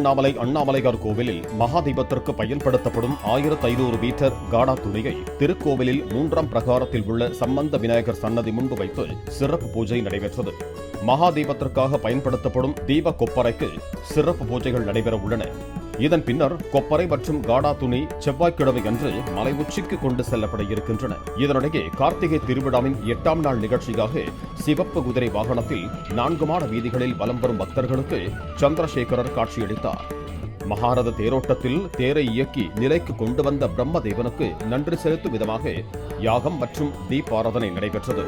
திருவண்ணாமலை அண்ணாமலையார் கோவிலில் மகாதீபத்திற்கு பயன்படுத்தப்படும் 1500 மீட்டர் காடா துணியை திருக்கோவிலில் 3ஆம் பிரகாரத்தில் உள்ள சம்பந்த விநாயகர் சன்னதி முன்பு வைத்து சிறப்பு பூஜை நடைபெற்றது. மகாதீபத்திற்காக பயன்படுத்தப்படும் தீப கொப்பரைக்கு சிறப்பு பூஜைகள் நடைபெற உள்ளன. இதன் பின்னர் கொப்பரை மற்றும் காடா துணி செவ்வாய்க்கிழமை அன்று மலை உச்சிக்கு கொண்டு செல்லப்பட இருக்கின்றன. இதனிடையே கார்த்திகை திருவிழாவின் 8ஆம் நாள் நிகழ்ச்சியாக சிவப்பு குதிரை வாகனத்தில் 4 மாட வீதிகளில் வலம் வரும் பக்தர்களுக்கு சந்திரசேகரர் காட்சியளித்தார். மகாரத தேரோட்டத்தில் தேரை இயக்கி நிலைக்கு கொண்டு வந்த பிரம்மதேவனுக்கு நன்றி செலுத்தும் விதமாக யாகம் மற்றும் தீபாராதனை நடைபெற்றது.